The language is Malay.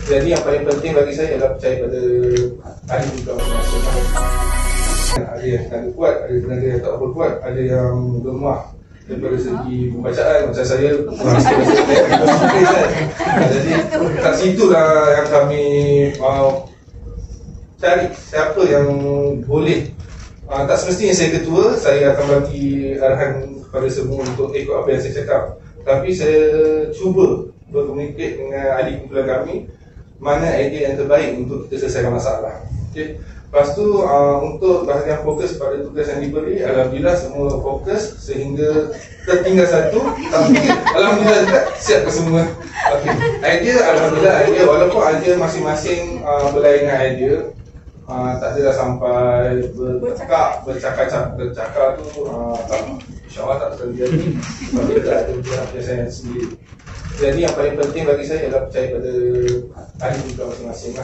Jadi yang paling penting bagi saya adalah percaya pada ahli juga masing-masing. Ada yang tenaga kuat, ada tenaga yang tak berkuat, ada yang lemah daripada segi pembacaan. Macam saya jadi kat situlah yang kami cari siapa yang boleh. Tak semestinya saya ketua, saya akan bagi arahan kepada semua untuk ikut apa yang saya cakap. Tapi saya cuba berkomunikasi dengan ahli kumpulan kami mana idea yang terbaik untuk kita selesaikan masalah. Okay. Lepas tu untuk bahagian fokus pada tugas yang diberi, alhamdulillah semua fokus sehingga tertinggal satu, tapi alhamdulillah juga siap ke semua. Okay. Idea, alhamdulillah idea, walaupun idea masing-masing berlainan idea, tak adalah sampai bercakap tu insyaAllah tak terjadi. Tapi ada biasanya sendiri. Jadi yang paling penting bagi saya adalah percaya pada ahli juga masing-masing.